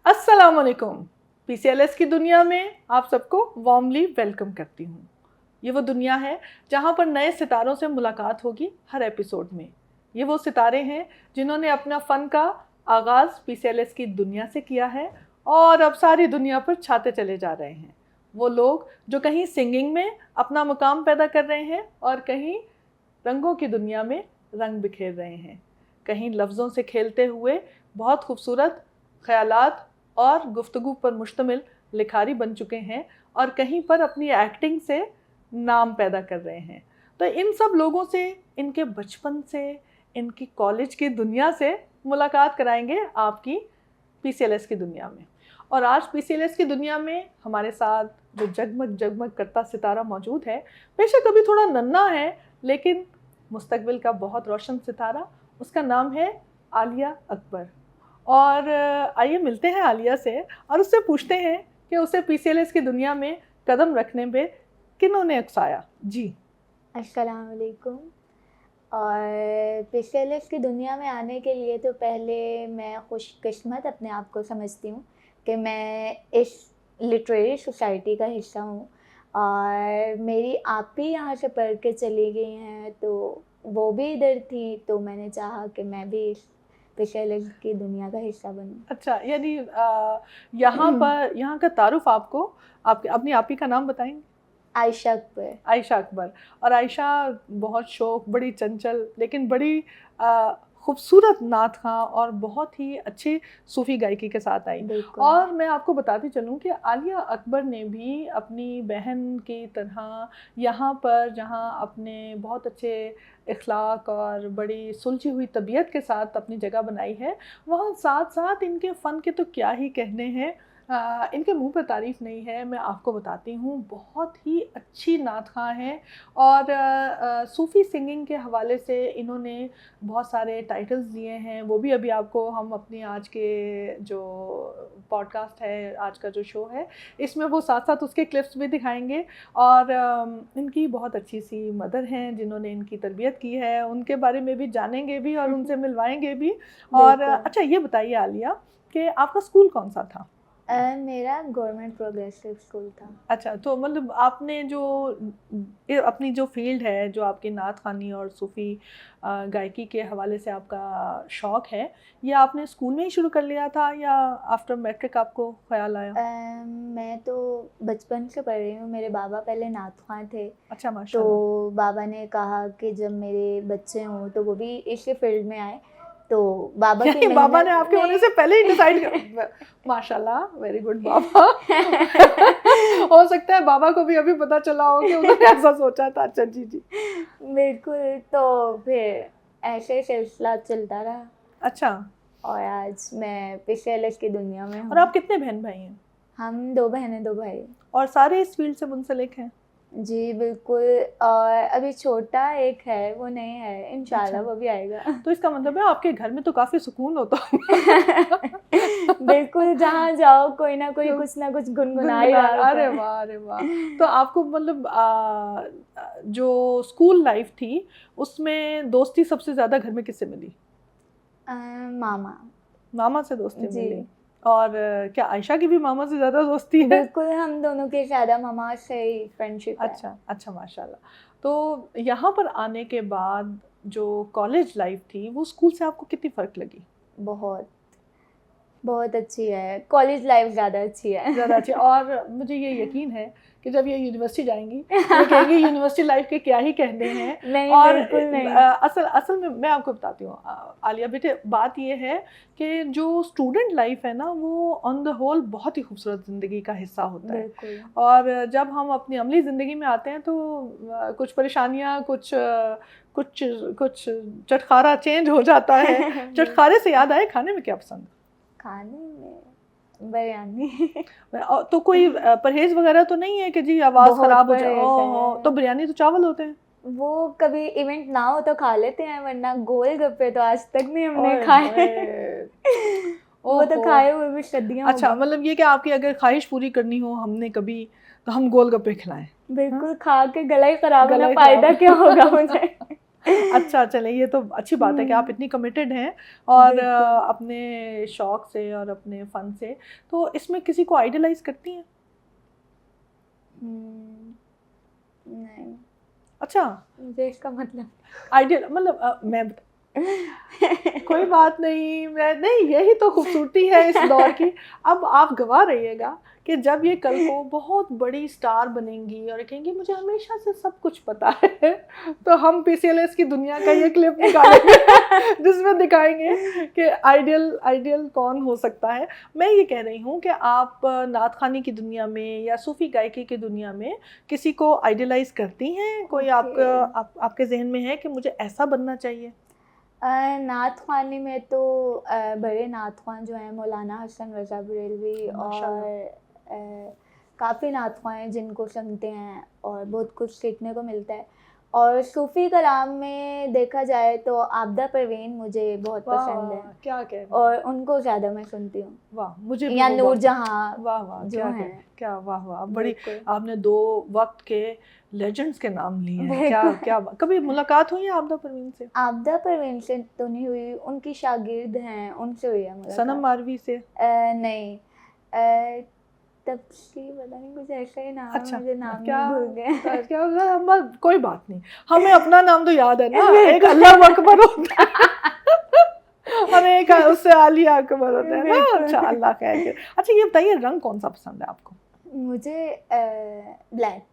अस्सलाम वालेकुम। पीसीएलएस की दुनिया में आप सबको वार्मली वेलकम करती हूँ। ये वो दुनिया है जहाँ पर नए सितारों से मुलाकात होगी हर एपिसोड में। ये वो सितारे हैं जिन्होंने अपना फ़न का आगाज़ पीसीएलएस की दुनिया से किया है और अब सारी दुनिया पर छाते चले जा रहे हैं। वो लोग जो कहीं सिंगिंग में अपना मुकाम पैदा कर रहे हैं और कहीं रंगों की दुनिया में रंग बिखेर रहे हैं। कहीं लफ्ज़ों से खेलते हुए बहुत खूबसूरत ख़यालात और गुफ्तगू पर मुश्तमिल लिखारी बन चुके हैं और कहीं पर अपनी एक्टिंग से नाम पैदा कर रहे हैं। तो इन सब लोगों से, इनके बचपन से, इनकी कॉलेज की दुनिया से मुलाकात कराएंगे आपकी पीसीएलएस की दुनिया में। और आज पीसीएलएस की दुनिया में हमारे साथ जो जगमग जगमग करता सितारा मौजूद है, बेशक अभी थोड़ा नन्हा है लेकिन मुस्तकबिल का बहुत रोशन सितारा, उसका नाम है आलिया अकबर। और आइए मिलते हैं आलिया से और उससे पूछते हैं कि उसे पीसीएलएस की दुनिया में कदम रखने पे किन्होंने उकसाया। जी अस्सलाम वालेकुम। और पीसीएलएस की दुनिया में आने के लिए तो पहले मैं खुशकिस्मत अपने आप को समझती हूँ कि मैं इस लिटरेरी सोसाइटी का हिस्सा हूँ और मेरी आप ही यहाँ से पढ़ के चली गई हैं, तो वो भी इधर थी, तो मैंने चाहा कि मैं भी इस पीसीएलएस की दुनिया का हिस्सा बनूँ। अच्छा, यानी यहाँ का तारुफ आपको आपके अपनी आप ही का नाम बताएंगे? आयशा अकबर। आयशा अकबर। और आयशा बहुत शौक, बड़ी चंचल लेकिन बड़ी खूबसूरत नात खां और बहुत ही अच्छी सूफ़ी गायकी के साथ आई। और मैं आपको बताती चलूँ कि आलिया अकबर ने भी अपनी बहन की तरह यहाँ पर, जहाँ अपने बहुत अच्छे इखलाक और बड़ी सुलझी हुई तबीयत के साथ अपनी जगह बनाई है, वहाँ साथ साथ इनके फ़न के तो क्या ही कहने हैं। इनके मुंह पर तारीफ़ नहीं है, मैं आपको बताती हूँ, बहुत ही अच्छी नात खां हैं। और सूफ़ी सिंगिंग के हवाले से इन्होंने बहुत सारे टाइटल्स दिए हैं, वो भी अभी आपको हम अपनी आज के जो पॉडकास्ट है, आज का जो शो है, इसमें वो साथ साथ उसके क्लिप्स भी दिखाएंगे। और इनकी बहुत अच्छी सी मदर हैं जिन्होंने इनकी तरबियत की है, उनके बारे में भी जानेंगे भी और उनसे मिलवाएंगे भी। और अच्छा ये बताइए आलिया कि आपका स्कूल कौन सा था? मेरा गवर्नमेंट प्रोग्रेसिव स्कूल था। अच्छा, तो मतलब आपने जो अपनी जो फील्ड है, जो आपकी नात खानी और सूफ़ी गायकी के हवाले से आपका शौक़ है, ये आपने स्कूल में ही शुरू कर लिया था या आफ्टर मैट्रिक आपको ख्याल आया? मैं तो बचपन से पढ़ रही हूँ। मेरे बाबा पहले नात ख़्वां थे। अच्छा, माशाल्लाह। तो बाबा ने कहा कि जब मेरे बच्चे हों तो वो भी इसी फील्ड में आए। तो बाबा की बाबा ने आपके होने से पहले ही डिसाइड किया? माशाल्लाह, वेरी गुड बाबा। हो सकता है बाबा को भी अभी पता चला हो कि उन्होंने ऐसा सोचा था। अच्छा जी जी, बिल्कुल। तो फिर ऐसे सिलसिला चलता रहा। अच्छा, और आज मैं पीसीएलएस की दुनिया में हूँ। और आप कितने बहन भाई हैं? हम 2 बहनें 2 भाई। और सारे इस फील्ड से मुंसलिक हैं? जी बिल्कुल। और अभी छोटा एक है, वो नहीं है, इंशाल्लाह वो भी आएगा। तो इसका मतलब है आपके घर में तो काफ़ी सुकून होता होगा। बिल्कुल, जहाँ जाओ कोई ना कोई कुछ ना कुछ गुनगुना ही रहा होता है। अरे वाह, अरे वाह। तो आपको मतलब जो स्कूल लाइफ थी उसमें दोस्ती सबसे ज़्यादा घर में किससे मिली? मामा से दोस्ती मिली। और क्या आयशा की भी मामा से ज़्यादा दोस्ती है? बिल्कुल, हम दोनों के ज़्यादा मामा से ही फ्रेंडशिप है। अच्छा माशाल्लाह। तो यहाँ पर आने के बाद जो कॉलेज लाइफ थी वो स्कूल से आपको कितनी फ़र्क लगी? बहुत अच्छी है। कॉलेज लाइफ ज़्यादा अच्छी है। और मुझे ये यकीन है कि जब ये यूनिवर्सिटी जाएंगी ये कहेंगी यूनिवर्सिटी लाइफ के क्या ही कहने हैं। नहीं, और बिल्कुल नहीं। असल में मैं आपको बताती हूँ आलिया बेटे, बात ये है कि जो स्टूडेंट लाइफ है ना, वो ऑन द होल बहुत ही खूबसूरत ज़िंदगी का हिस्सा होता है। और जब हम अपनी अमली ज़िंदगी में आते हैं तो कुछ परेशानियाँ, कुछ चटखारा चेंज हो जाता है। चटखारे से याद आए, खाने में क्या पसंद? खाने में बिरयानी। तो कोई परहेज वगैरह तो नहीं है कि जी आवाज़ ख़राब हो जाए? तो बिरयानी तो चावल होते हैं। वो कभी इवेंट ना हो तो खा लेते हैं, वरना गोलगप्पे तो आज तक नहीं हमने खाए। वो तो खाए हुए भी सदियां। अच्छा, मतलब ये कि आपकी अगर ख्वाहिश पूरी करनी हो हमने कभी, तो हम गोलगप्पे खिलाएं? बिल्कुल, खा के गला ही खराब होना, फायदा क्या होगा मुझे। अच्छा, चले, ये तो अच्छी बात है कि आप इतनी कमिटेड हैं और बिल्कुल। अपने शौक से और अपने फन से। तो इसमें किसी को आइडलाइज करती हैं? नहीं, अच्छा, मुझे इसका मतलब आइडियल मतलब मैं कोई बात नहीं, मैं नहीं, यही तो खूबसूरती है इस दौर की। अब आप गवाह रहिएगा कि जब ये कल को बहुत बड़ी स्टार बनेंगी और कहेंगी मुझे हमेशा से सब कुछ पता है, तो हम पीसीएलएस की दुनिया का ये क्लिप निकालेंगे जिसमें दिखाएंगे कि आइडियल आइडियल कौन हो सकता है। मैं ये कह रही हूँ कि आप नात खानी की दुनिया में या सूफी गायकी की दुनिया में किसी को आइडियलाइज करती हैं? कोई आपके जहन में है कि मुझे ऐसा बनना चाहिए? नात ख़्वानी में तो बड़े नात ख़्वान जो हैं मौलाना हसन रज़ा बरेलवी और काफ़ी नात ख़्वान हैं जिनको सुनते हैं और बहुत कुछ सीखने को मिलता है। और सूफ़ी कलाम में देखा जाए तो आबिदा परवीन मुझे बहुत पसंद है क्या कह रहे हैं, और उनको ज़्यादा मैं सुनती हूँ। वाह, मुझे भी या वो नूर बहुत, जहाँ वाह वाह, जो क्या हैं। क्या, वाह वाह, बड़ी बिल्कुल, आपने दो वक्त के लेजेंड्स के नाम लिए हैं। क्या बिल्कुल। क्या, कभी मुलाकात हुई है आबिदा परवीन से? आबिदा परवीन से तो नहीं हुई, उनकी शागिर्द हैं, उनसे हुई है सनम मुलाकात। मारवी से? नहीं, तबसी पता नहीं कुछ ऐसा ही नाम है, अच्छा, मुझे नाम क्या नहीं भूल गए। क्या हम, कोई बात नहीं, हमें अपना नाम तो याद है ना, एक अल्लाह अकबर होता है हमें एक उससे आलिया अकबर होता है ना। अच्छा, अल्लाह खैर करे। अच्छा, ये बताइए, रंग कौन सा पसंद है आपको? मुझे ब्लैक।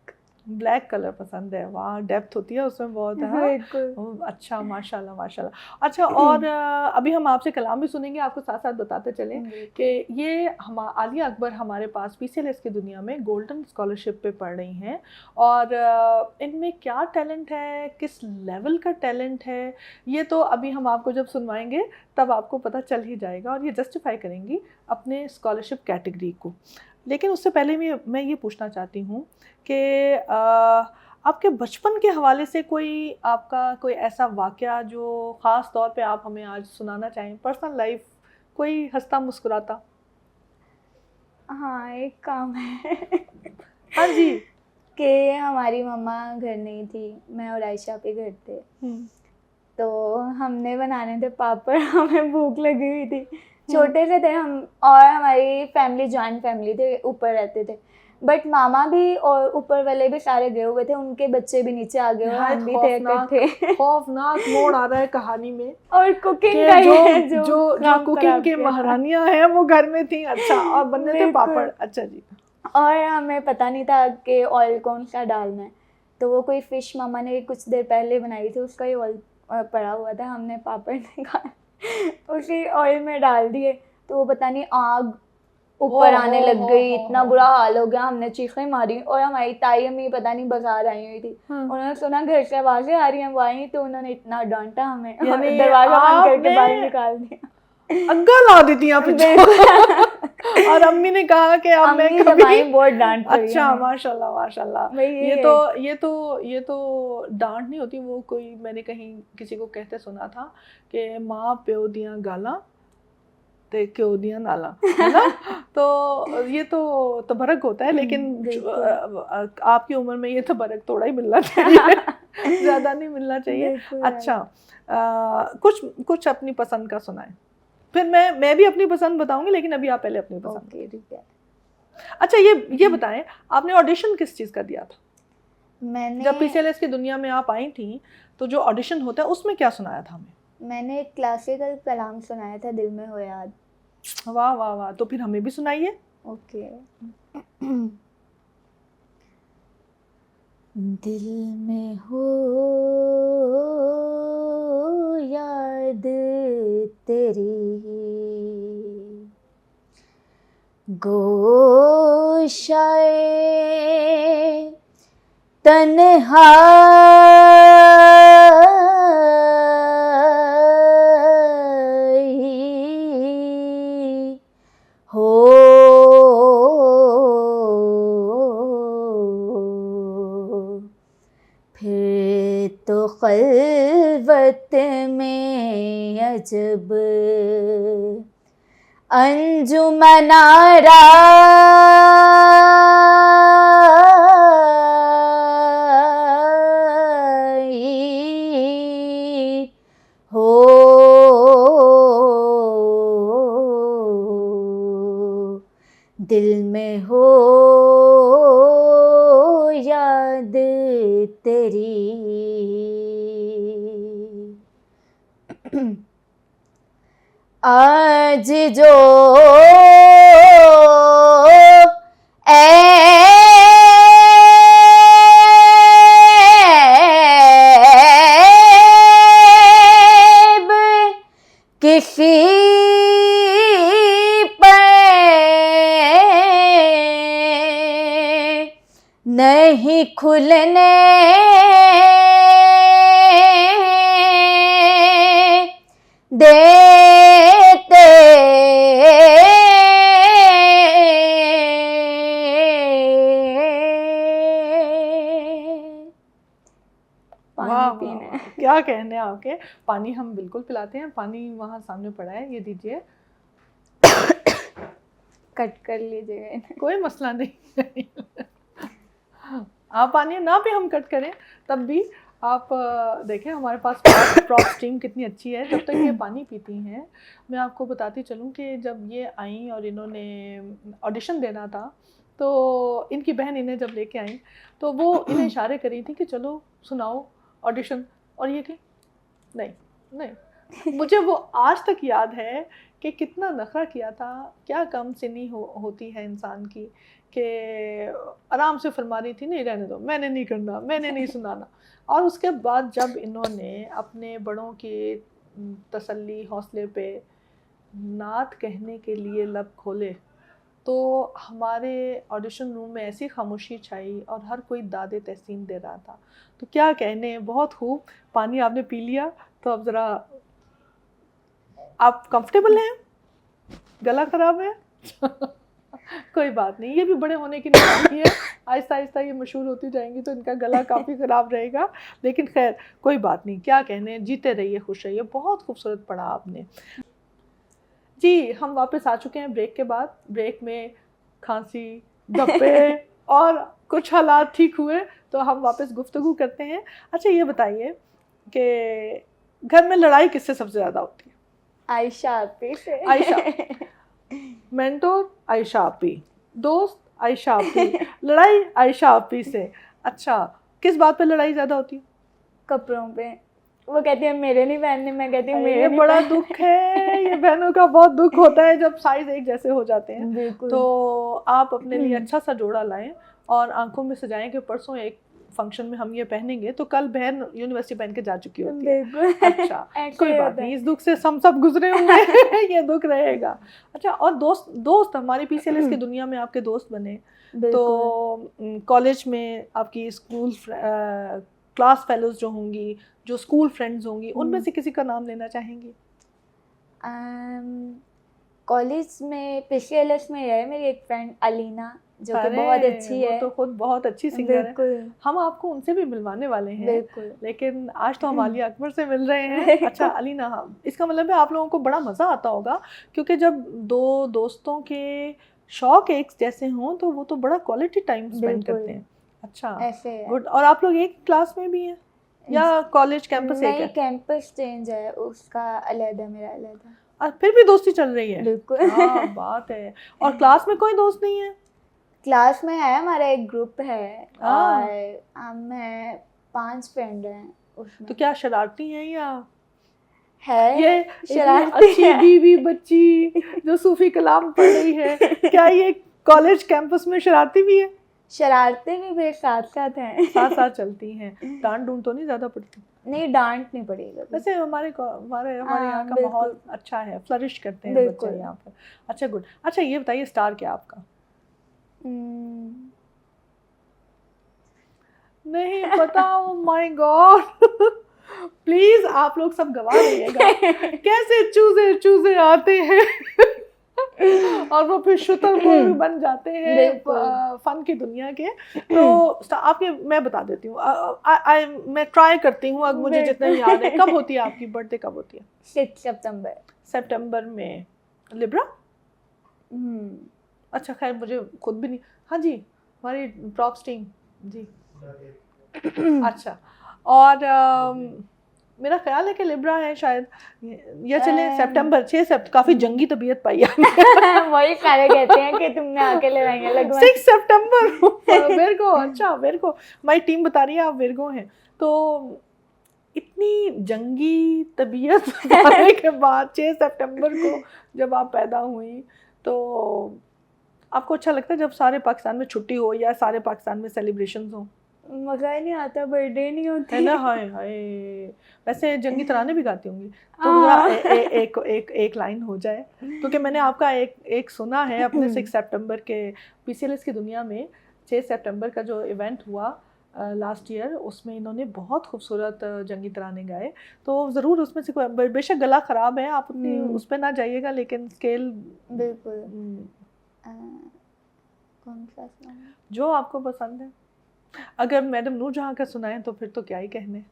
ब्लैक कलर पसंद है, वाह, डेप्थ होती है उसमें बहुत, हाँ। बिल्कुल। अच्छा, माशाल्लाह माशाल्लाह। अच्छा, और अभी हम आपसे कलाम भी सुनेंगे, आपको साथ साथ बताते चलें कि ये हम आलिया अकबर हमारे पास पीसीएलएस की दुनिया में गोल्डन स्कॉलरशिप पे पढ़ रही हैं और इनमें क्या टैलेंट है, किस लेवल का टैलेंट है, ये तो अभी हम आपको जब सुनवाएंगे तब आपको पता चल ही जाएगा और ये जस्टिफाई करेंगी अपने स्कॉलरशिप कैटेगरी को। लेकिन उससे पहले मैं ये पूछना चाहती हूँ कि आपके बचपन के हवाले से आपका कोई ऐसा वाक़या जो ख़ास तौर पे आप हमें आज सुनाना चाहें, पर्सनल लाइफ, कोई हंसता मुस्कुराता? हाँ, एक काम है हाँ जी। कि हमारी मम्मा घर नहीं थी, मैं और आयशा पे घर थे, तो हमने बनाने थे पापड़। हमें भूख लगी हुई थी, छोटे से थे हम और हमारी फैमिली जॉइंट फैमिली थे, ऊपर रहते थे। बट मामा भी और ऊपर वाले भी सारे गए हुए थे, उनके बच्चे भी नीचे आ गए और हम भी थे इकट्ठे। खौफनाक मोड़ आ रहा है कहानी में और कुकिंग कि का जो कुकिंग की महारानियां हैं वो घर में थी। अच्छा, और बनने थे पापड़। अच्छा जी। और हमें पता नहीं था कि ऑयल कौन सा डालना है, तो वो कोई फ़िश मामा ने कुछ देर पहले बनाई थी, उसका ही ऑयल पड़ा हुआ था। हमने पापड़ निकाल उसी ऑयल में डाल दिए, तो वो पता नहीं आग ऊपर आने लग गई, इतना बुरा हाल हो गया, हमने चीखें मारी। और हमारी ताई अम्मी पता नहीं बाजार आई हुई थी, उन्होंने सुना घर से आवाज़ें आ रही हैं, वो आई तो उन्होंने इतना डांटा हमें, दरवाजा बंद करके बाहर निकाल दिया, अग्गा ला दी थी और अम्मी ने कहा कि अब मैं कभी बहुत डांट पड़ी। अच्छा, माशाल्लाह माशाल्लाह। ये तो डांट नहीं होती, वो कोई मैंने कहीं किसी को कहते सुना था कि माँ प्यो दियां गाला ते क्यों दिया नाला, है ना। तो ये तो तबरक होता है, लेकिन आपकी उम्र में ये तबरक थोड़ा ही मिलना चाहिए ज़्यादा नहीं मिलना चाहिए। अच्छा, कुछ अपनी पसंद का सुनाएं, फिर मैं भी अपनी पसंद बताऊंगी, लेकिन अभी आप पहले अपनी पसंद। ठीक है। अच्छा, ये बताएं, आपने ऑडिशन किस चीज़ का दिया था? मैंने जब पीसीएलएस की दुनिया में आप आई थी तो जो ऑडिशन होता है उसमें क्या सुनाया था हमें? मैंने एक क्लासिकल कलाम सुनाया था, दिल में हो याद। वाह वाह वाह, तो फिर हमें भी सुनाइए। ओके। दिल में हो याद तेरी, गोशाए तन्हाई हो, फिर तो खलवत में अजब अंजुमनारा दिल में हो याद तेरी, आज जो ऐब किसी पे नहीं खुलने देते, वाह पानी वाह पीना वाह, है। क्या कहने हैं आपके। पानी हम बिल्कुल पिलाते हैं, पानी वहाँ सामने पड़ा है, ये दीजिए। कट कर लीजिएगा इन्हें। कोई मसला नहीं। आप पानी ना भी हम कट करें तब भी आप देखें हमारे पास प्रॉप्स टीम कितनी अच्छी है। जब तक ये पानी पीती हैं, मैं आपको बताती चलूँ कि जब ये आई और इन्होंने ऑडिशन देना था, तो इनकी बहन इन्हें जब लेके आई तो वो इन्हें इशारे करी थी कि चलो सुनाओ ऑडिशन, और ये कि नहीं नहीं। मुझे वो आज तक याद है कि कितना नखरा किया था, क्या कम सिनी होती है इंसान की, कि आराम से फरमा रही थी नहीं रहने दो, मैंने नहीं करना, मैंने नहीं सुनाना। और उसके बाद जब इन्होंने अपने बड़ों के तसल्ली हौसले पे नात कहने के लिए लब खोले, तो हमारे ऑडिशन रूम में ऐसी खामोशी छाई और हर कोई दादे तहसीन दे रहा था। तो क्या कहने, बहुत खूब। पानी आपने पी लिया, तो अब ज़रा आप कंफर्टेबल हैं? गला ख़राब है? कोई बात नहीं, ये भी बड़े होने की निशानी है। आहिस्ता आहिस्ता ये मशहूर होती जाएंगी तो इनका गला काफ़ी ख़राब रहेगा, लेकिन खैर कोई बात नहीं। क्या कहने, जीते रहिए, खुश रहिए। बहुत खूबसूरत पढ़ा आपने जी। हम वापस आ चुके हैं ब्रेक के बाद। ब्रेक में खांसी, गप्पे और कुछ हालात ठीक हुए, तो हम वापस गुफ्तगू करते हैं। अच्छा ये बताइए कि घर में लड़ाई किससे सबसे ज़्यादा होती है? आयशा आपी से। आयशा, मेंटोर आयशा आपी, दोस्त आयशा आपी, लड़ाई आयशा आपी से। अच्छा, किस बात पे लड़ाई ज़्यादा होती है? कपड़ों पे। वो कहती है मेरे नहीं पहनने, मैं कहती हूँ मेरे ये नहीं बड़ा पहनने। दुख है, ये बहनों का बहुत दुख होता है जब साइज एक जैसे हो जाते हैं। बिल्कुल। तो आप अपने लिए अच्छा सा जोड़ा लाएं और आंखों में सजाएं कि परसों एक फंक्शन में हम ये पहनेंगे, तो कल बहन यूनिवर्सिटी पहन के जा चुकी होती है। बिल्कुल। अच्छा, ऐसे कोई ही बात होता नहीं, है। इस दुख से हम सब गुजरे हुए हैं। ये दुख रहेगा। अच्छा, और दोस्त हमारी पीसीएलएस की दुनिया में आपके दोस्त बने, तो कॉलेज में आपकी स्कूल क्लास फेलोज जो होंगी, जो स्कूल फ्रेंड्स होंगी, उनमें से किसी का नाम लेना चाहेंगी? कॉलेज में पीसीएलएस में है मेरी एक फ्रेंड अलीना, जो कि अरे, बहुत अच्छी वो है। तो खुद बहुत अच्छी सिंगर है। बिल्कुल हम आपको उनसे भी मिलवाने वाले हैं, बिल्कुल। लेकिन आज तो हम आलिया अकबर से मिल रहे हैं। अच्छा अलीना, इसका मतलब है आप लोगों को बड़ा मज़ा आता होगा, क्योंकि जब दो दोस्तों के शौक एक जैसे हों तो वो तो बड़ा क्वालिटी टाइम स्पेंड बिल्कुल। करते हैं। अच्छा, ऐसे है। गुड। और आप लोग एक क्लास में भी हैं या कॉलेज कैंपस एक नहीं, है? कैंपस चेंज है, उसका अलग है, मेरा अलग है। और फिर भी दोस्ती चल रही है? बिल्कुल। क्या बात है। और क्लास में कोई दोस्त नहीं है? क्लास में है, हमारा एक ग्रुप है हाँ। और हम 5 फ्रेंड हैं उसमें। तो क्या शरारती हैं या है ये इतनी शरारती अच्छी है। बीवी बच्ची जो सूफी कलाम पढ़ रही है, क्या ये कॉलेज कैंपस में शरारती भी है? शरारतें भी मेरे साथ साथ हैं। साथ साथ चलती हैं। डांट डूंट तो नहीं ज़्यादा पड़ती? नहीं, डांट नहीं पड़ेगा। वैसे हमारे यहाँ का बिल्कुल। माहौल अच्छा है, फ्लरिश करते हैं बिल्कुल। बच्चे यहाँ पर। अच्छा गुड। अच्छा ये बताइए, स्टार क्या आपका? नहीं पता? Oh my God. प्लीज आप लोग सब गवा दीजिएगा। कैसे चूजे आते हैं और वो फिर शुतुरमुर्ग बन जाते हैं फन की दुनिया के। तो आपके मैं बता देती हूँ, मैं ट्राई करती हूँ, अब मुझे जितने याद है। कब होती है आपकी बर्थडे, कब होती है? 6 सितंबर। सितंबर में। लिब्रा? अच्छा खैर मुझे खुद भी नहीं। हाँ जी, हमारी प्रॉप्स टीम जी। अच्छा, और मेरा ख्याल है कि लिब्रा है शायद, या चले सितंबर 6 सितंबर, काफी जंगी तबीयत पाई आपने। वही सारे कहते हैं कि तुमने आके लगाएंगे लगभग 6 सितंबर विर्गो, अच्छा विर्गो, हमारी टीम बता रही है आप विर्गो हैं। तो इतनी जंगी तबीयत पाने के बाद 6 सितंबर को जब आप पैदा हुई, तो आपको अच्छा लगता है जब सारे पाकिस्तान में छुट्टी हो या सारे पाकिस्तान में सेलिब्रेशंस हो? मजा ही नहीं आता, बर्थडे नहीं होती है ना। हाय हाय, वैसे जंगी तराने भी गाती होंगी तो जरा एक लाइन हो जाए, क्योंकि मैंने आपका एक सुना है अपने 6 सितंबर के पीसीएलएस की दुनिया में 6 सितंबर का जो इवेंट हुआ लास्ट ईयर, उसमें इन्होंने बहुत खूबसूरत जंगी तराने गाए। तो ज़रूर उसमें से कोई, बेशक गला ख़राब है, आप उतनी उस पर ना जाइएगा, लेकिन स्केल बिल्कुल। कौन सा सॉन्ग जो आपको पसंद है? अगर मैडम नूरजहां का सुनाएं तो फिर तो क्या ही कहने,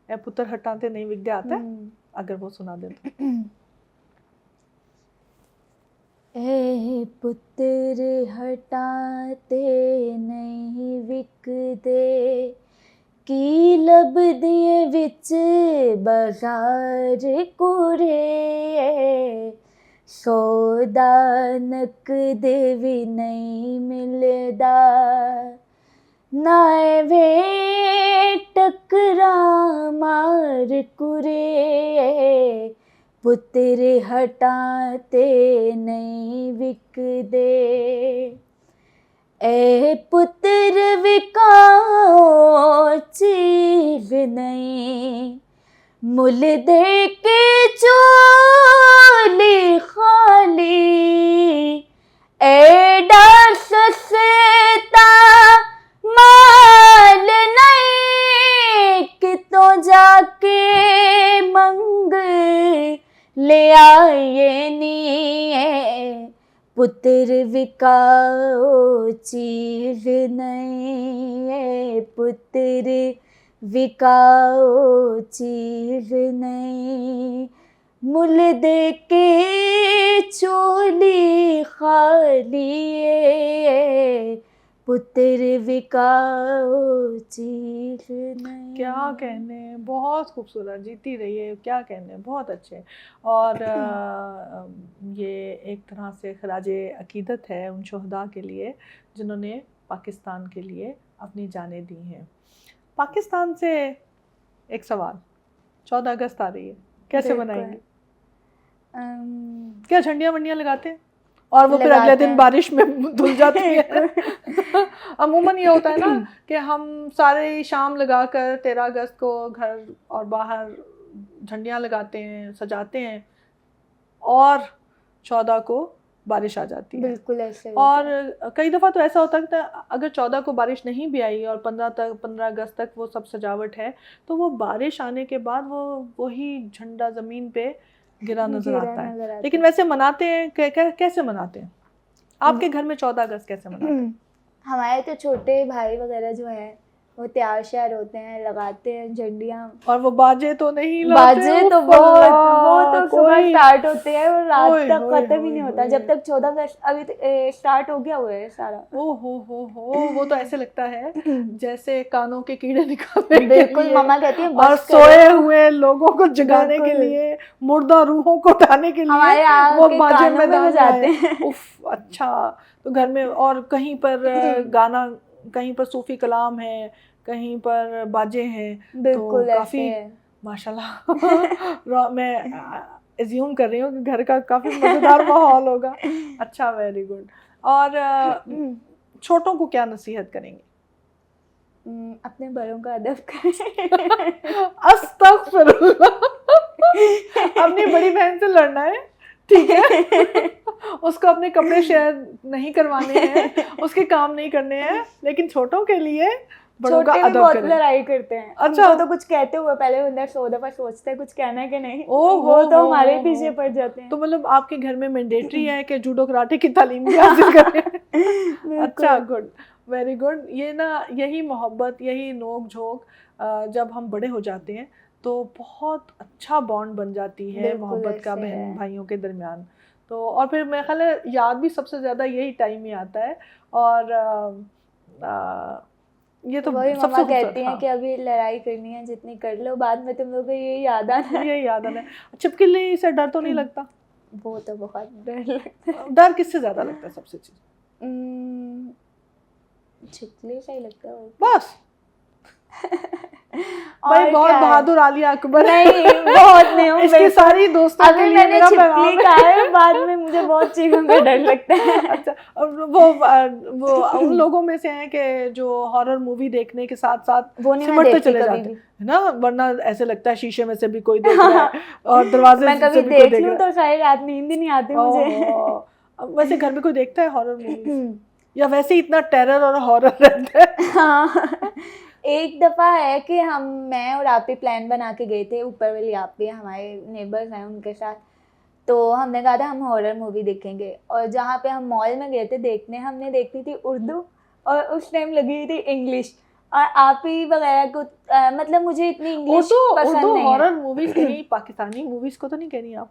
ए पुत्र हटाते नहीं विद्या आता है, अगर वो सुना दे तो। ए पुत्र हटाते नहीं विकदे, की लब दिए विच बाजार कुरे, सौदा नकद भी नहीं मिलदा, नाए वे टकरा मार कुरे, पुत्र हटाते नहीं विकदे, ए पुत्र विकाओ चीज नहीं, मुल दे के चोली खाली, एडा सस्ता माल नहीं, कितों जाके मंग ले आए नी, पुत्र विकाओ चीज नहीं, पुत्र विकाओ चीज नहीं, मुल दे के चोली खाली, पुत्र विकाओ चीज नहीं। क्या कहने, बहुत खूबसूरत, जीती रही है, क्या कहने, बहुत अच्छे। और ये एक तरह से खराजे अकीदत है उन शहदा के लिए जिन्होंने पाकिस्तान के लिए अपनी जानें दी हैं। पाकिस्तान से एक सवाल, 14 अगस्त आ रही है, कैसे मनाएंगे? क्या झंडियाँ वंडियाँ लगाते हैं और वो फिर अगले दिन बारिश में धुल जाती है? अमूमन ये होता है ना कि हम सारे शाम लगाकर 13 अगस्त को घर और बाहर झंडियाँ लगाते हैं, सजाते हैं, और 14 को बारिश आ जाती है। बिल्कुल ऐसे। और कई दफ़ा तो ऐसा होता है कि अगर 14 को बारिश नहीं भी आई और 15 अगस्त तक वो सब सजावट है, तो वो बारिश आने के बाद वो वही झंडा ज़मीन पे गिरा नज़र आता है। लेकिन वैसे मनाते हैं, कैसे मनाते हैं? आपके घर में 14 अगस्त कैसे मनाते हैं? हमारे तो छोटे भाई वगैरह जो हैं वो तैयार श्यार होते हैं, लगाते हैं झंडियाँ, और वो बाजे तो नहीं लाते, बाजे तो बहुत, वो तो सुबह स्टार्ट होते हैं और रात तक खत्म ही नहीं होता, जब तक 14 अगस्त अभी स्टार्ट हो गया हुआ है सारा। ओ हो, वो तो ऐसे लगता है जैसे कानों के कीड़े निकालने के बिल्कुल, लिए, मम्मा कहती है और सोए हुए लोगों को जगाने के लिए, मुर्दा रूहों को उठाने के लिए वो बाजे मैदान जाते हैं। उफ, अच्छा, तो घर में और कहीं पर गाना, कहीं पर सूफी कलाम है, कहीं पर बाजे हैं, तो काफ़ी माशाल्लाह मैं एज्यूम कर रही हूँ कि घर का काफ़ी मज़ेदार माहौल होगा। अच्छा, वेरी गुड। और छोटों को क्या नसीहत करेंगे? अपने बड़ों का अदब करें। अस्तगफिरुल्लाह, अपनी बड़ी बहन से लड़ना है, ठीक है, उसको अपने कपड़े शेयर नहीं करवाने हैं, उसके काम नहीं करने हैं, लेकिन छोटों के लिए बड़ों का अदब बहुत करें। लड़ाई करते हैं। अच्छा, तो कुछ कहते हुए पहले अंदर 100 दफा सोचते हैं कुछ कहना है कि नहीं, वो तो हमारे पीछे पड़ जाते हैं। तो मतलब आपके घर में मैंडेटरी है कि जूडो कराटे की तालीम भी हासिल करें? अच्छा, गुड, वेरी गुड। ये ना, यही मोहब्बत, यही नोक झोंक, जब हम बड़े हो जाते हैं तो बहुत अच्छा बॉन्ड बन जाती है मोहब्बत का बहन भाइयों के दरमियान। तो और फिर मेरा ख्याल है याद भी सबसे ज़्यादा यही टाइम ही आता है। और ये तो वही सबसे मम्मा खूबसूरत, कहती हैं हाँ। कि अभी लड़ाई करनी है जितनी कर लो, बाद में तुम लोग को ये याद आना है। ये याद आना है। छिपकली से डर तो नहीं लगता? वो तो बहुत डर लगता है। डर किससे ज्यादा लगता है सबसे चीज? छिपकली से ही लगता है। बस भाई और बहुत क्या है? बहादुर आलिया अकबर। नहीं, बहुत नहीं हूँ इसकी बिल्कुल। सारी दोस्तों के अभी लिए मैंने मेरा छिपकली पैगाम है। कहा है, बाद में मुझे बहुत चीजों का डर लगता है। अच्छा, और वो उन लोगों में से हैं कि जो हॉरर मूवी देखने के साथ साथ वो नहीं मैं सिमटते देखती चले कभी जाते भी। हैं ना, वरना ऐसे लगता है शीशे में से भी कोई देख रहा है और दरवाजे मैं से कभी भी कोई देख देख लूं रहा तो सारी रात नींद ही नहीं आती है। मुझे। ओहो। वैसे घर में कोई देखता है हॉरर मूवीज, या वैसे ही इतना टेरर और हॉरर रहता है? हाँ, एक दफा है कि मैं और आप ही प्लान बना के गए थे, ऊपर वाली आप भी हमारे नेबर्स हैं उनके साथ। तो हमने कहा था हम हॉरर मूवी देखेंगे, और जहाँ पे हम मॉल में गए थे देखने, हमने देखी थी उर्दू और उस टाइम लगी हुई थी इंग्लिश, और आप ही वगैरह को मतलब मुझे इतनी इंग्लिश पसंद उर्दू नहीं हॉरर है। मूवीज कहीं पाकिस्तानी मूवीज को तो नहीं कह रही आप?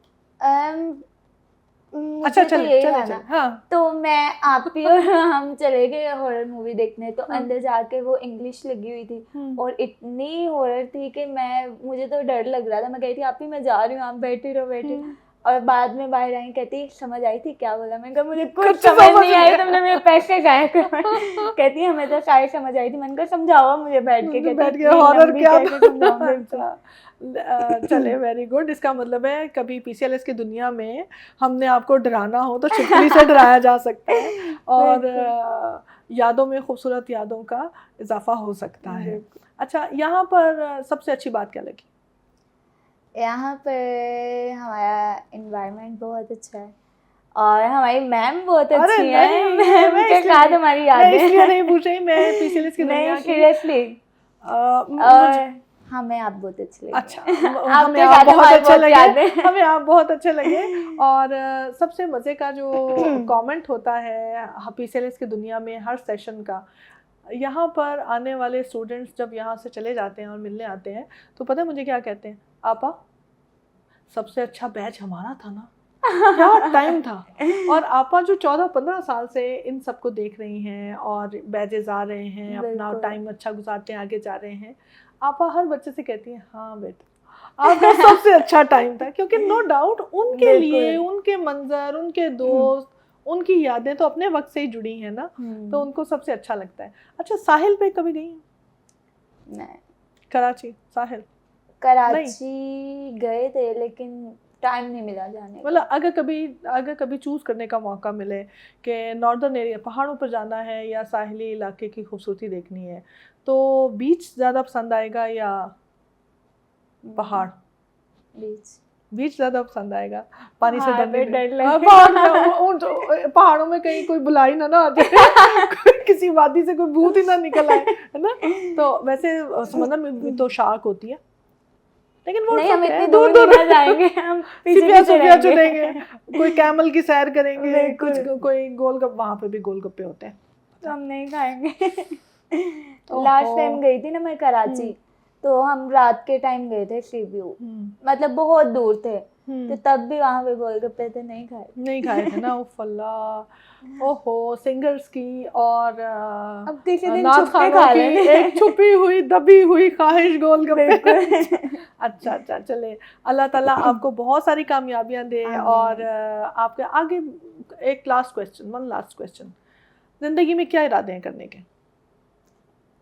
मुझे अच्छा, तो चले यही चले है चले, ना। हाँ। तो मैं आप ही और हम चले गए हॉरर मूवी देखने, तो हाँ। अंदर जाके वो इंग्लिश लगी हुई थी और इतनी हॉरर थी कि मुझे तो डर लग रहा था। मैं कही थी आप ही मैं जा रही हूँ, आप बैठे रहो बैठे। और बाद में बाहर आई, कहती समझ आई थी क्या बोला? मैंने कहा मुझे कुछ समझ नहीं आई, तुमने मेरे पैसे गायब कर। कहती है हमें तो सारी समझ आई थी। मैंने कहा समझाओ मुझे बैठ के। कहती बैठ के इतनी हॉरर लंबी क्या कैसे था? समझाऊं बिल्कुल। चले, वेरी गुड। इसका मतलब है कभी पीसीएलएस की दुनिया में हमने आपको डराना हो तो छिपकली से डराया जा सकता है, और यादों में खूबसूरत यादों का इजाफा हो सकता है। अच्छा, यहाँ पर सबसे अच्छी बात क्या लगी? यहाँ पर हमारा इन्वायरमेंट बहुत अच्छा है और हमारी मैम बहुत अरे अच्छी नहीं, है। मैम मैं के इसलिए साथ नहीं- हमारी मैं यादें इसलिए नहीं पूछ रही, मैं पीसीएलएस की दुनिया नहीं की सीरियसली। मुझे और हमें आप बहुत अच्छे लगे। अच्छा, आपके हमें आप साथ बहुत हमारे अच्छे बहुत लगे, यादें। हमें आप बहुत अच्छे लगे। और सबसे मज़े का जो कमेंट होता है पीसीएलएस की दुनिया में हर सेशन का, यहाँ पर आने वाले स्टूडेंट्स जब यहाँ से चले जाते हैं और मिलने आते हैं तो पता है मुझे क्या कहते हैं? आपा, सबसे अच्छा बैच हमारा था ना, क्या टाइम था। और आपा जो 14-15 साल से इन सबको देख रही हैं और बैचेस आ रहे हैं, अपना टाइम अच्छा गुजारते हैं, आगे जा रहे हैं, आपा हर बच्चे से कहती हैं हाँ बेटा आपका सबसे अच्छा टाइम था, क्योंकि नो डाउट उनके लिए उनके मंजर, उनके दोस्त, उनकी यादें तो अपने वक्त से ही जुड़ी हैं ना, तो उनको सबसे अच्छा लगता है। अच्छा, साहिल पे कभी गई? नहीं। कराची, साहिल कराची गए थे लेकिन टाइम नहीं मिला जाने का। मतलब अगर कभी चूज करने का मौका मिले कि नॉर्दर्न एरिया पहाड़ों पर जाना है या साहिली इलाके की खूबसूरती देखनी है, तो बीच ज़्यादा पसंद आएगा या पहाड़? बीच ज़्यादा पसंद आएगा, पानी से डरने पहाड़ों में कहीं कोई बुलाई ना आ जाए, किसी वादी से कोई भूत ही ना निकल आए, है ना। तो वैसे समंदर में भी तो शार्क होती है, लेकिन वो नहीं, हम इतनी दूर दूर नहीं जाएंगे, हम पीछे चुनेंगे, कोई कैमल की सैर करेंगे, कुछ कोई गोलगप्पे, वहाँ पे भी गोलगप्पे होते हैं, तो हम नहीं खाएंगे। लास्ट टाइम गई थी ना मैं कराची, तो हम रात के टाइम गए थे सी व्यू, मतलब बहुत दूर थे, तो तब भी वहाँ पे गोलगप्पे थे, नहीं खाए थे ना। उफ अल्लाह, ओहो, सिंगर्स की और अब किसी दिन नाथ छुप के खानों खा की लेंगे। एक छुपी हुई दबी हुई ख्वाहिश गोलगप्पे। अच्छा, चले, अल्लाह ताला आपको बहुत सारी कामयाबियां दे। और आपके आगे एक लास्ट क्वेश्चन, जिंदगी में क्या इरादे हैं करने के?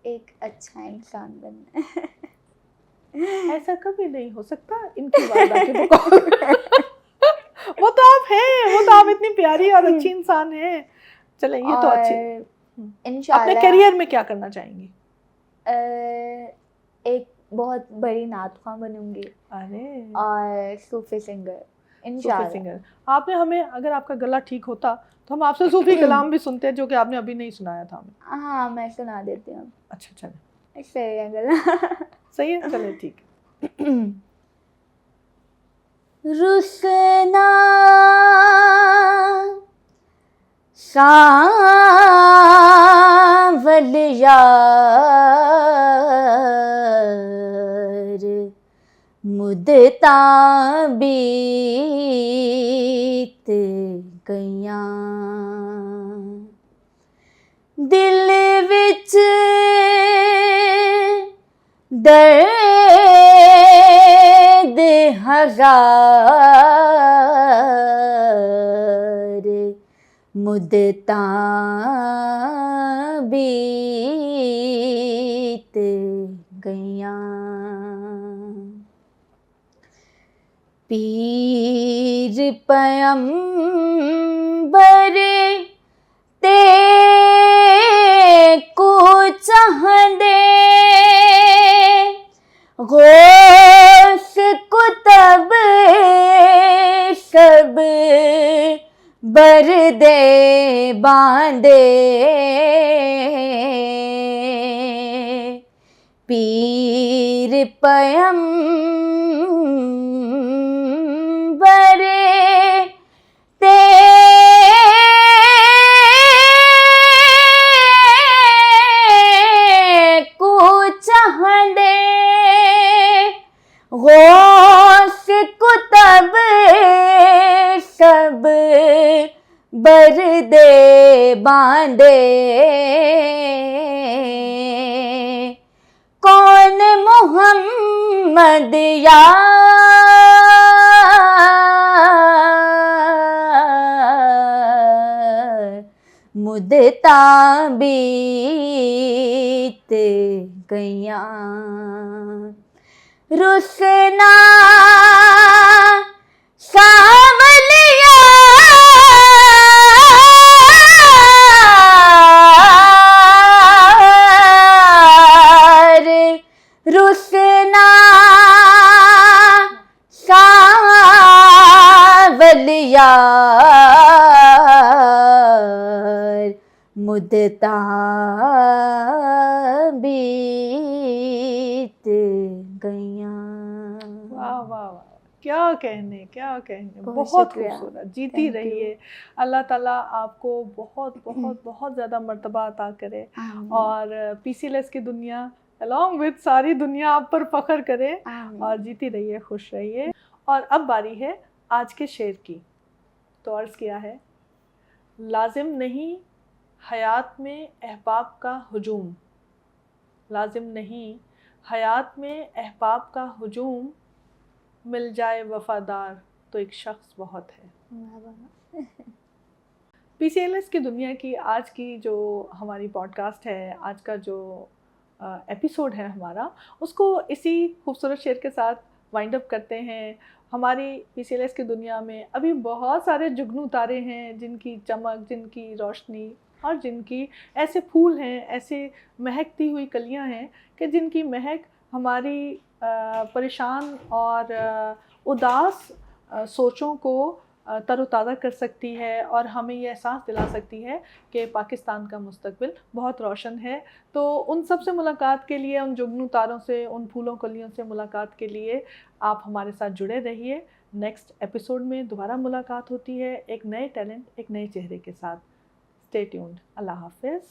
एक अच्छा इंसान बनना। ऐसा कभी नहीं हो सकता, इनकी बात आके वो तो आप इतनी प्यारी और अच्छी इंसान हैं। चलें, ये तो अच्छी। इंशाल्लाह अपने करियर में क्या करना चाहेंगी? एक बहुत बड़ी नात ख्वां बनूंगी। अरे, और सूफी सिंगर इंशाल्लाह। आपने हमें, अगर आपका गला ठीक होता तो हम आपसे सूफी कलाम भी सुनते हैं, जो कि आपने अभी नहीं सुनाया था हमें। हाँ, मैं सुना देती हूँ। अच्छा, चले, सही है गला। सही है, चले, ठीक। रुसना सावल यार मुदता बीत गईयां, दिल विच दर्द हजार मुद्दतां बीत गईयां, पीर पैगंबर ते को चाहंदे, गौस कुतब सब बरदे बांदे, पीर पैगंबर ते को चाहंदे, गौस कुतब सब बरदे बांदे, कौन मोहम्मद यार मुद्दतां बीत गईयां, रुसना सावलिया रुसना सावलिया मुद्दतां बीत गईयां। वाह वाह वाह, क्या कहने, क्या कहने, बहुत बहुत शुक्रिया। खूबसूरत। जीती Thank you. रहिए, अल्लाह ताला आपको बहुत बहुत बहुत ज़्यादा मर्तबा अता करे आमीन, और पीसीएलएस की दुनिया अलॉन्ग विद सारी दुनिया आप पर फख्र करे आमीन। और जीती रहिए, खुश रहिए। और अब बारी है आज के शेर की। तो अर्ज़ किया है, लाजिम नहीं हयात में अहबाब का हुजूम, लाजिम नहीं हयात में अहबाब का हुजूम, मिल जाए वफ़ादार तो एक शख्स बहुत है। पीसीएलएस की दुनिया की आज की जो हमारी पॉडकास्ट है, आज का जो एपिसोड है हमारा, उसको इसी खूबसूरत शेर के साथ वाइंड अप करते हैं। हमारी पीसीएलएस की दुनिया में अभी बहुत सारे जुगनू तारे हैं जिनकी चमक, जिनकी रोशनी और जिनकी ऐसे फूल हैं, ऐसे महकती हुई कलियां हैं कि जिनकी महक हमारी परेशान और उदास सोचों को तरोताज़ा कर सकती है और हमें ये एहसास दिला सकती है कि पाकिस्तान का मुस्तकबिल बहुत रोशन है। तो उन सब से मुलाकात के लिए, उन जुगनू तारों से, उन फूलों कलियों से मुलाकात के लिए आप हमारे साथ जुड़े रहिए। नेक्स्ट एपिसोड में दोबारा मुलाकात होती है एक नए टैलेंट, एक नए चेहरे के साथ। Stay tuned. अल्लाह हाफ़िज़।